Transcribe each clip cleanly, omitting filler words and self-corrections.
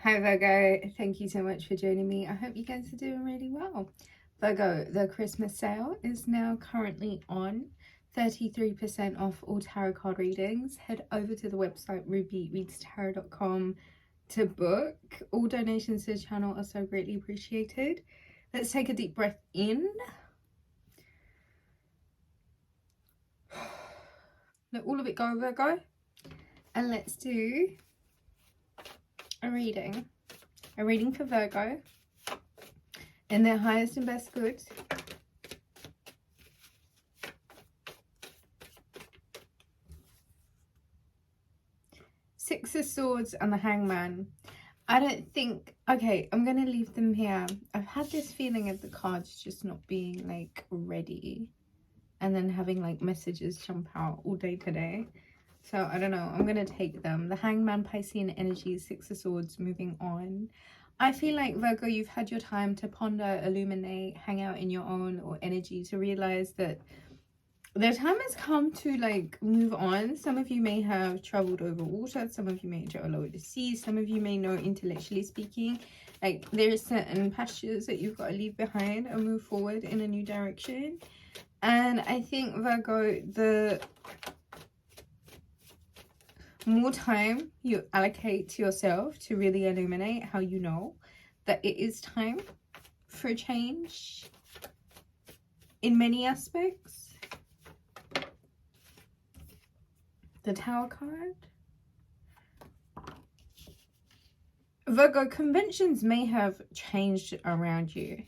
Hi Virgo, thank you so much for joining me. I hope you guys are doing really well. Virgo, the Christmas sale is now currently on. 33% off all tarot card readings. Head over to the website rubyreadstarot.com to book. All donations to the channel are so greatly appreciated. Let's take a deep breath in. Let all of it go, Virgo. And let's do a reading. A reading for Virgo in their highest and best good. Six of Swords and the Hangman. I don't think... Okay, I'm going to leave them here. I've had this feeling of the cards just not being, like, ready. And then having, like, messages jump out all day today. So, I don't know. I'm going to take them. The Hangman, Piscean energy, Six of Swords, moving on. I feel like, Virgo, you've had your time to ponder, illuminate, hang out in your own or energy to realize that the time has come to, like, move on. Some of you may have traveled over water. Some of you may travel over the sea. Some of you may know, intellectually speaking, like, there are certain pastures that you've got to leave behind and move forward in a new direction. And I think, Virgo, the more time you allocate to yourself to really illuminate how you know that it is time for a change in many aspects. The Tower card. Virgo, conventions may have changed around you.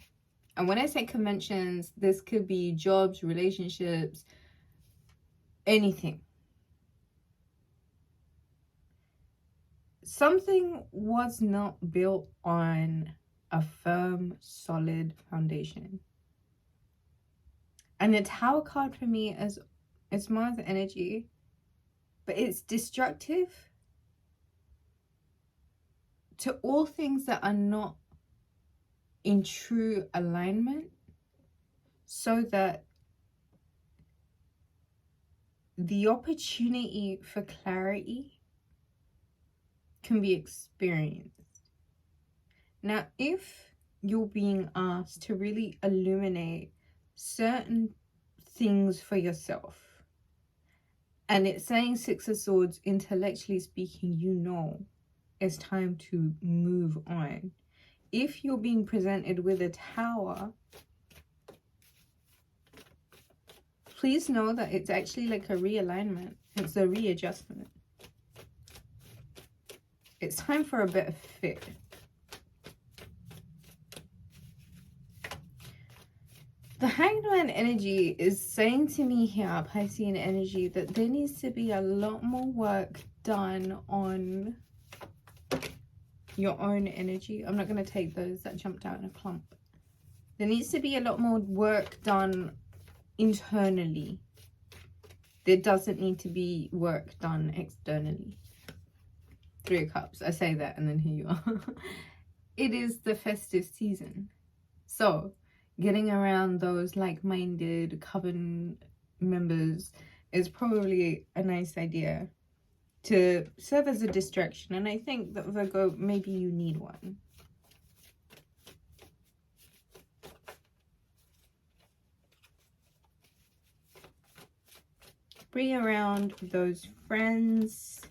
And when I say conventions, this could be jobs, relationships, anything. Something was not built on a firm, solid foundation. And the Tower card for me is, it's Mars energy, but it's destructive to all things that are not in true alignment, so that the opportunity for clarity can be experienced. Now, if you're being asked to really illuminate certain things for yourself, and it's saying Six of Swords, intellectually speaking, you know it's time to move on. If you're being presented with a Tower, please know that it's actually like a realignment. It's a readjustment. It's time for a better fit. The Hangman energy is saying to me here, Piscean energy, that there needs to be a lot more work done on your own energy. I'm not going to take those that jumped out in a clump. There needs to be a lot more work done internally. There doesn't need to be work done externally. Three of Cups. I say that and then here you are. It is the festive season. So, getting around those like-minded coven members is probably a nice idea to serve as a distraction. And I think that, Virgo, maybe you need one. Bring around those friends,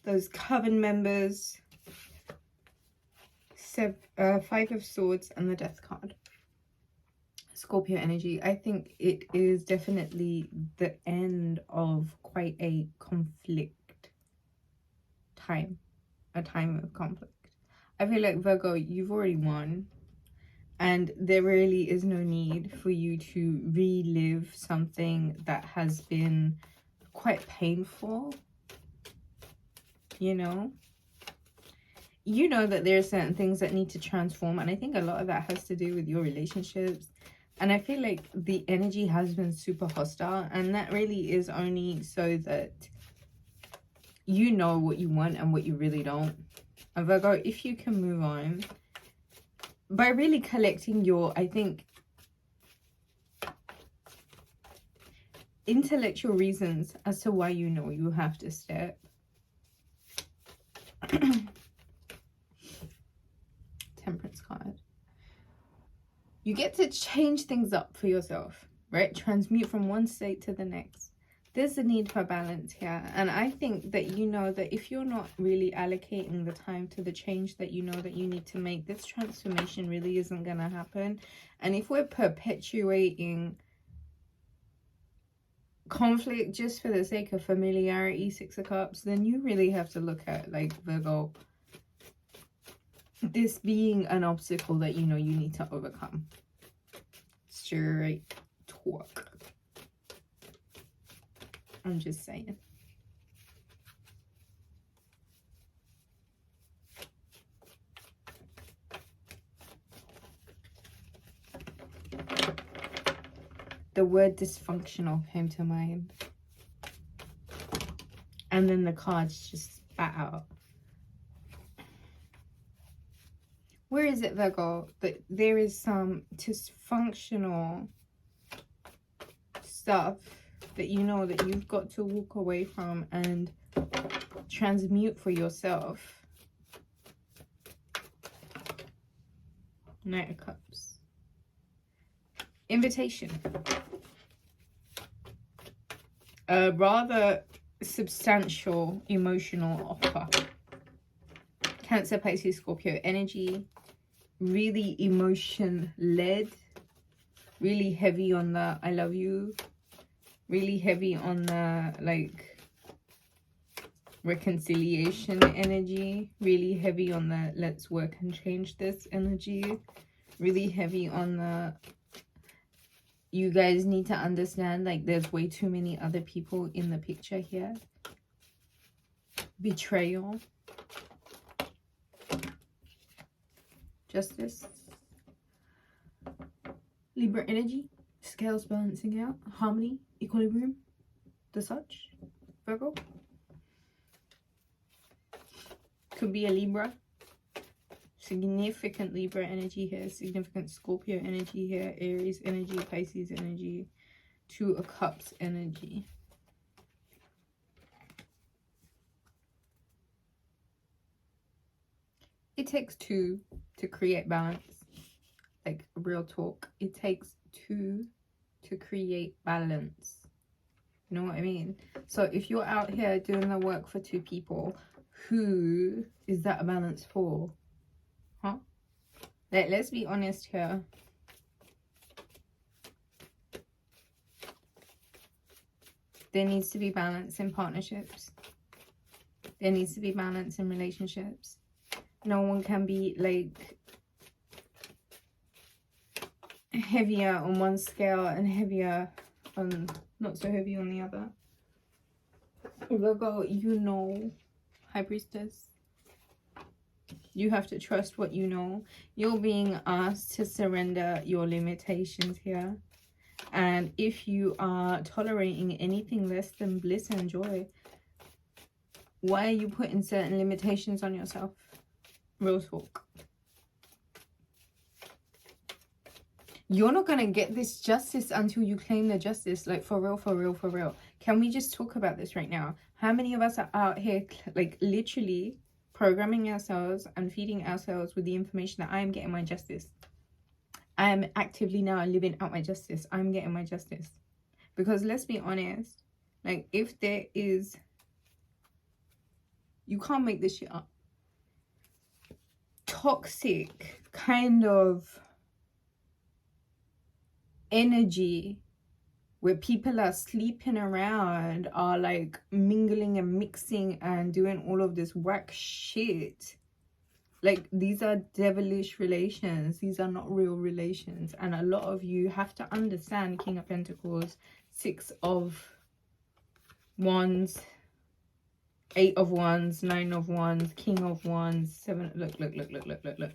those coven members. Five of Swords and the Death card. Scorpio energy. I think it is definitely the end of quite a conflict time. A time of conflict. I feel like, Virgo, you've already won. And there really is no need for you to relive something that has been quite painful. You know that there are certain things that need to transform. And I think a lot of that has to do with your relationships. And I feel like the energy has been super hostile. And that really is only so that you know what you want and what you really don't. And Virgo, if you can move on by really collecting your, I think, intellectual reasons as to why you know you have to step. You get to change things up for yourself, right? Transmute from one state to the next. There's a need for balance here. And I think that you know that if you're not really allocating the time to the change that you know that you need to make, this transformation really isn't going to happen. And if we're perpetuating conflict just for the sake of familiarity, Six of Cups, then you really have to look at, like, Virgo, this being an obstacle that you know you need to overcome. Straight talk. I'm just saying. The word dysfunctional came to mind. And then the cards just spat out. Where is it, Virgo, that there is some dysfunctional stuff that you know that you've got to walk away from and transmute for yourself? Knight of Cups. Invitation. A rather substantial emotional offer. Cancer, Pisces, Scorpio energy. Really emotion-led. Really heavy on the I love you. Really heavy on the, like, reconciliation energy. Really heavy on the let's work and change this energy. Really heavy on the you guys need to understand, like, there's way too many other people in the picture here. Betrayal. Justice. Libra energy. Scales balancing out. Harmony. Equilibrium. The such. Virgo. Could be a Libra. Significant Libra energy here. Significant Scorpio energy here. Aries energy. Pisces energy. Two of Cups energy. It takes two to create balance. Like, real talk. It takes two to create balance. You know what I mean? So if you're out here doing the work for two people, who is that a balance for? Huh? Like, let's be honest here. There needs to be balance in partnerships. There needs to be balance in relationships. No one can be, like, heavier on one scale and heavier on, not so heavy on the other. Virgo, you know, High Priestess, you have to trust what you know. You're being asked to surrender your limitations here. And if you are tolerating anything less than bliss and joy, why are you putting certain limitations on yourself? Real talk. You're not going to get this justice until you claim the justice. Like, for real, for real, for real. Can we just talk about this right now? How many of us are out here, like, literally programming ourselves and feeding ourselves with the information that I am getting my justice? I am actively now living out my justice. I'm getting my justice. Because let's be honest, like, if there is, you can't make this shit up, toxic kind of energy where people are sleeping around, are like mingling and mixing and doing all of this whack shit. Like, these are devilish relations. These are not real relations. And a lot of you have to understand King of Pentacles, 6 of Wands, 8 of Wands, 9 of Wands, King of Wands, 7. Look, look, look, look, look, look, look.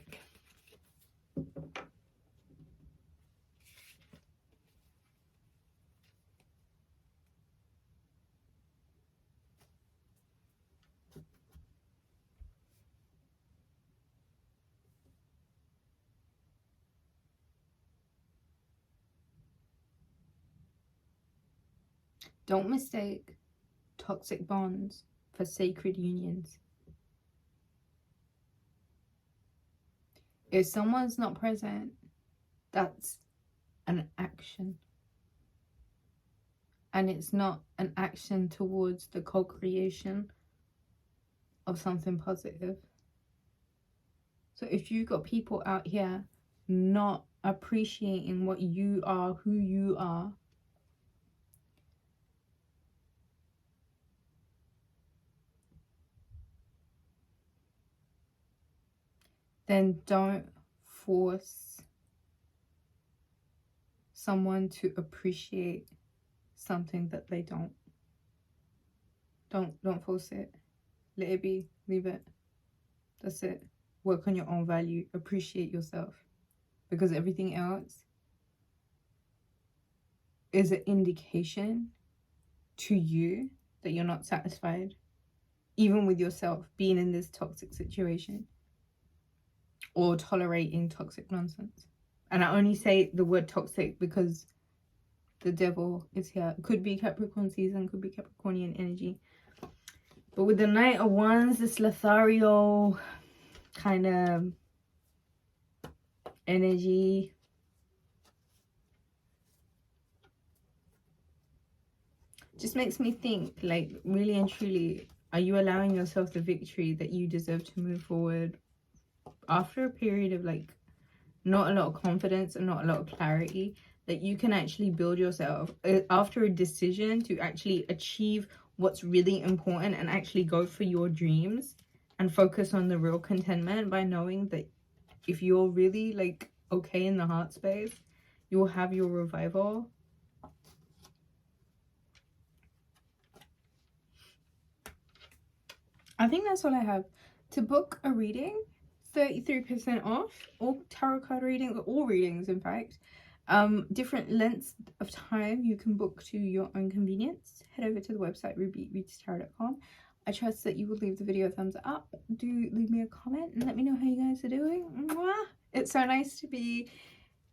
Don't mistake toxic bonds for sacred unions. If someone's not present, That's an action. And it's not an action towards the co-creation of something positive. So if you've got people out here not appreciating what you are, who you are, then don't force someone to appreciate something that they don't. Don't force it. Let it be. Leave it. That's it. Work on your own value. Appreciate yourself. Because everything else is an indication to you that you're not satisfied, even with yourself being in this toxic situation or tolerating toxic nonsense. And I only say the word toxic because the devil is here. Could be Capricorn season, could be Capricornian energy. But with the Knight of Wands, this Lothario kind of energy, just makes me think, like, really and truly, are you allowing yourself the victory that you deserve to move forward after a period of, like, not a lot of confidence and not a lot of clarity, that you can actually build yourself after a decision to actually achieve what's really important and actually go for your dreams and focus on the real contentment, by knowing that if you're really, like, okay in the heart space, you will have your revival. I think that's all I have. To book a reading, 33% off, all tarot card readings, all readings in fact. Different lengths of time you can book to your own convenience. Head over to the website rubyreadstarot.com. I trust that you will leave the video a thumbs up. Do leave me a comment and let me know how you guys are doing. Mwah! It's so nice to be...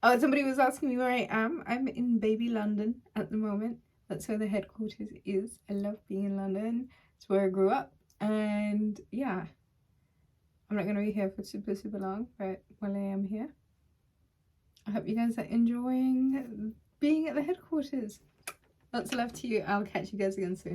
Oh, somebody was asking me where I am. I'm in baby London at the moment. That's where the headquarters is. I love being in London. It's where I grew up. And yeah, I'm not going to be here for super long, but while I am here, I hope you guys are enjoying being at the headquarters. Lots of love to you. I'll catch you guys again soon.